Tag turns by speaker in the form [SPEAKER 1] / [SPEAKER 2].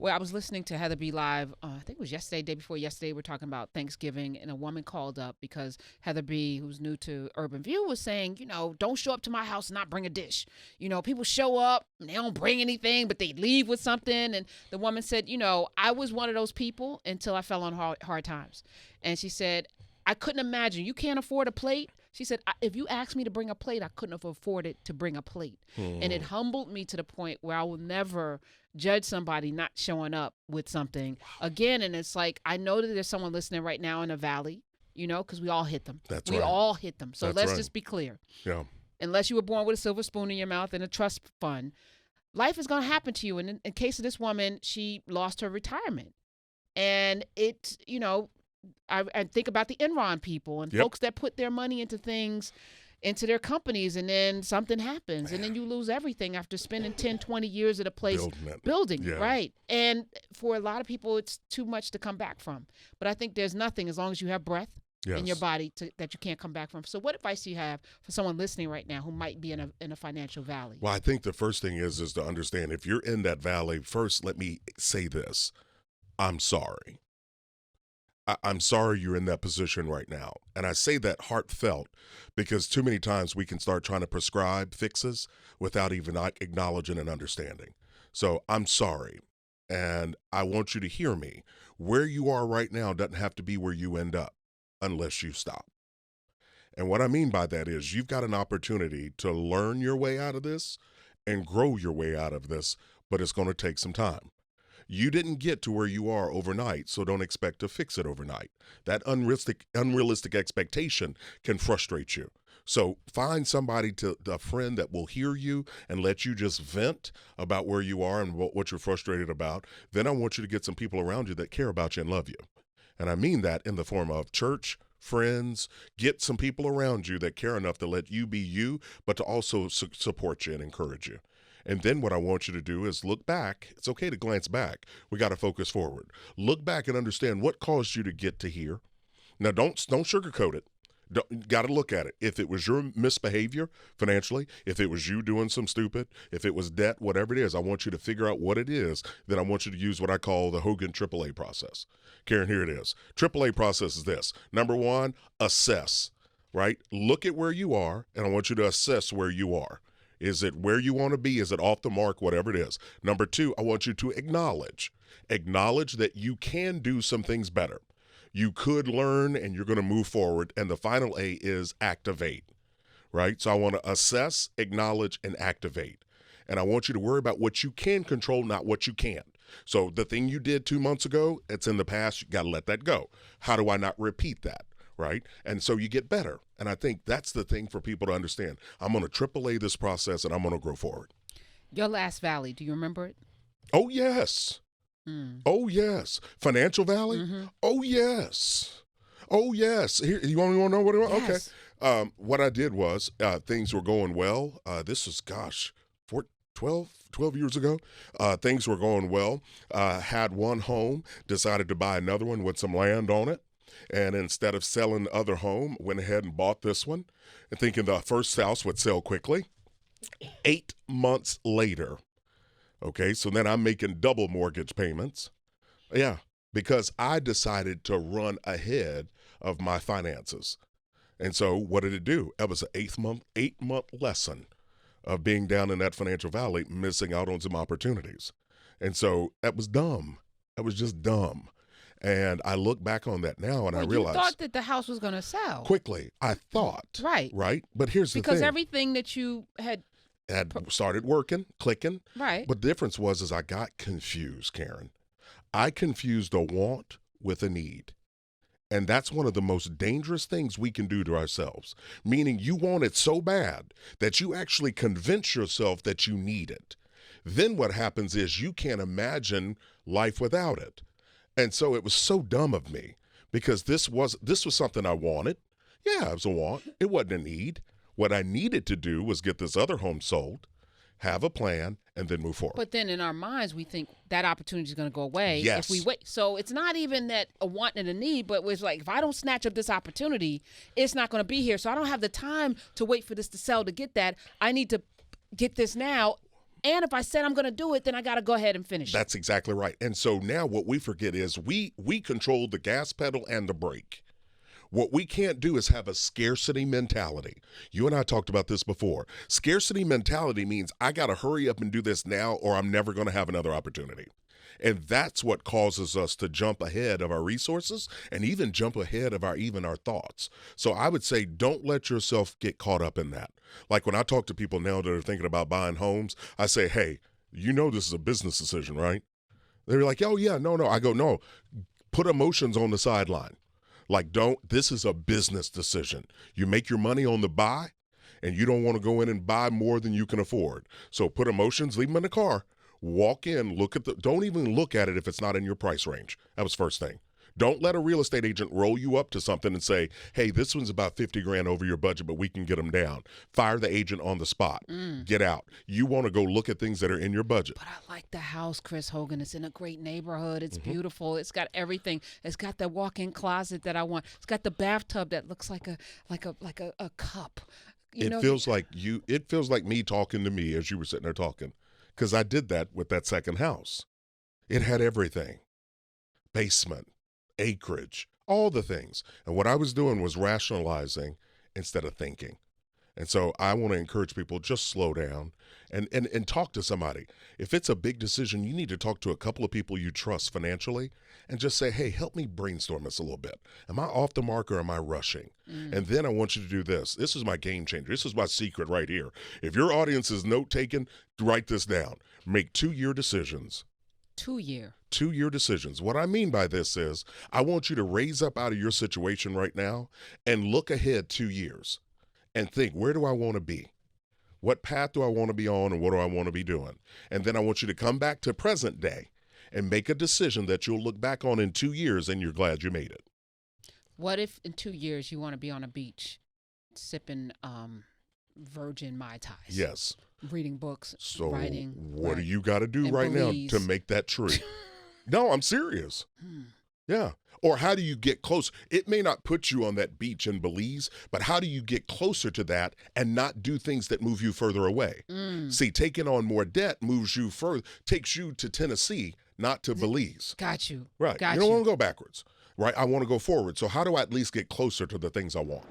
[SPEAKER 1] where I was listening to Heather B Live. I think it was yesterday, day before yesterday. We're talking about Thanksgiving, and a woman called up because Heather B, who's new to Urban View, was saying, don't show up to my house and not bring a dish. People show up and they don't bring anything, but they leave with something. And the woman said, I was one of those people until I fell on hard times. And she said, I couldn't imagine. You can't afford a plate. She said, if you asked me to bring a plate, I couldn't have afforded to bring a plate. And it humbled me to the point where I will never judge somebody not showing up with something again. And it's like, I know that there's someone listening right now in the valley, because we all hit them.
[SPEAKER 2] That's
[SPEAKER 1] we
[SPEAKER 2] right.
[SPEAKER 1] all hit them. So let's
[SPEAKER 2] right.
[SPEAKER 1] just be clear.
[SPEAKER 2] Yeah.
[SPEAKER 1] Unless you were born with a silver spoon in your mouth and a trust fund, life is going to happen to you. And in case of this woman, she lost her retirement. And it, I think about the Enron people and folks that put their money into things, into their companies, and then something happens, and then you lose everything after spending 10, 20 years at a place building, right? And for a lot of people, it's too much to come back from. But I think there's nothing, as long as you have breath in your body, that you can't come back from. So what advice do you have for someone listening right now who might be in a financial valley?
[SPEAKER 2] Well, I think the first thing is to understand, if you're in that valley, first let me say this. I'm sorry. I'm sorry you're in that position right now. And I say that heartfelt because too many times we can start trying to prescribe fixes without even acknowledging and understanding. So I'm sorry. And I want you to hear me. Where you are right now doesn't have to be where you end up unless you stop. And what I mean by that is you've got an opportunity to learn your way out of this and grow your way out of this, but it's going to take some time. You didn't get to where you are overnight, so don't expect to fix it overnight. That unrealistic expectation can frustrate you. So find somebody, a friend that will hear you and let you just vent about where you are and what you're frustrated about. Then I want you to get some people around you that care about you and love you. And I mean that in the form of church, friends. Get some people around you that care enough to let you be you, but to also support you and encourage you. And then what I want you to do is look back. It's okay to glance back. We got to focus forward. Look back and understand what caused you to get to here. Now, don't sugarcoat it. Got to look at it. If it was your misbehavior financially, if it was you doing some stupid, if it was debt, whatever it is, I want you to figure out what it is. Then I want you to use what I call the Hogan AAA process. Karen, here it is. AAA process is this. Number one, assess, right? Look at where you are, and I want you to assess where you are. Is it where you want to be? Is it off the mark? Whatever it is. Number two, I want you to acknowledge that you can do some things better. You could learn and you're going to move forward. And the final A is activate, right? So I want to assess, acknowledge, and activate. And I want you to worry about what you can control, not what you can't. So the thing you did 2 months ago, it's in the past. You got to let that go. How do I not repeat that? Right? And so you get better. And I think that's the thing for people to understand. I'm going to AAA this process and I'm going to grow forward.
[SPEAKER 1] Your last valley, do you remember it?
[SPEAKER 2] Oh, yes. Oh, yes. Financial Valley? Mm-hmm. Oh, yes. Oh, yes. Here, you want to know what it was?
[SPEAKER 1] Yes.
[SPEAKER 2] Okay. What I did was things were going well. This was, 12 years ago. Things were going well. Had one home, decided to buy another one with some land on it. And instead of selling the other home, went ahead and bought this one, and thinking the first house would sell quickly. 8 months later, okay, so then I'm making double mortgage payments. Yeah, because I decided to run ahead of my finances. And so what did it do? It was an 8-month lesson of being down in that financial valley, missing out on some opportunities. And so that was dumb. That was just dumb. And I look back on that now and I realize.
[SPEAKER 1] You thought that the house was going to sell.
[SPEAKER 2] Quickly. I thought.
[SPEAKER 1] Right.
[SPEAKER 2] Right? But here's the thing.
[SPEAKER 1] Because everything that you had
[SPEAKER 2] started working, clicking.
[SPEAKER 1] Right.
[SPEAKER 2] But the difference was I got confused, Karen. I confused a want with a need. And that's one of the most dangerous things we can do to ourselves. Meaning you want it so bad that you actually convince yourself that you need it. Then what happens is you can't imagine life without it. And so it was so dumb of me because this was something I wanted. Yeah, it was a want. It wasn't a need. What I needed to do was get this other home sold, have a plan, and then move forward.
[SPEAKER 1] But then in our minds, we think that opportunity is going to go away
[SPEAKER 2] if
[SPEAKER 1] we wait. So it's not even that a want and a need, but it's like, if I don't snatch up this opportunity, it's not going to be here. So I don't have the time to wait for this to sell to get that. I need to get this now. And if I said I'm going to do it, then I got to go ahead and finish
[SPEAKER 2] That's exactly right. And so now what we forget is we control the gas pedal and the brake. What we can't do is have a scarcity mentality. You and I talked about this before. Scarcity mentality means I got to hurry up and do this now or I'm never going to have another opportunity. And that's what causes us to jump ahead of our resources and even jump ahead of our thoughts. So I would say don't let yourself get caught up in that. Like when I talk to people now that are thinking about buying homes, I say, hey, you know this is a business decision, right? They're like, oh, yeah, no. I go, no, put emotions on the sideline. Like, this is a business decision. You make your money on the buy, and you don't want to go in and buy more than you can afford. So put emotions, leave them in the car, walk in, don't even look at it if it's not in your price range. That was first thing. Don't let a real estate agent roll you up to something and say, hey, this one's about 50 grand over your budget, but we can get them down. Fire the agent on the spot. Get out. You want to go look at things that are in your budget.
[SPEAKER 1] But I like the house, Chris Hogan. It's in a great neighborhood. It's beautiful. It's got everything. It's got the walk-in closet that I want. It's got the bathtub that looks like a cup.
[SPEAKER 2] It feels like me talking to me as you were sitting there talking, because I did that with that second house. It had everything. Basement, acreage, all the things. And what I was doing was rationalizing instead of thinking. And so I want to encourage people, just slow down and talk to somebody. If it's a big decision, you need to talk to a couple of people you trust financially and just say, hey, help me brainstorm this a little bit. Am I off the mark or am I rushing? And then I want you to do this. This is my game changer. This is my secret right here. If your audience is note-taking, write this down. Make 2-year decisions. 2-year decisions. What I mean by this is I want you to raise up out of your situation right now and look ahead 2 years and think, where do I want to be? What path do I want to be on and what do I want to be doing? And then I want you to come back to present day and make a decision that you'll look back on in 2 years and you're glad you made it.
[SPEAKER 1] What if in 2 years you want to be on a beach sipping virgin Mai Tais?
[SPEAKER 2] Yes.
[SPEAKER 1] Reading books,
[SPEAKER 2] so
[SPEAKER 1] writing.
[SPEAKER 2] What do you got to do right
[SPEAKER 1] Belize.
[SPEAKER 2] now to make that true? No, I'm serious. Yeah. Or how do you get close? It may not put you on that beach in Belize, but how do you get closer to that and not do things that move you further away? See, taking on more debt moves you further, takes you to Tennessee, not to Belize.
[SPEAKER 1] Got you.
[SPEAKER 2] Right. You don't want to go backwards. Right. I want to go forward. So how do I at least get closer to the things I want?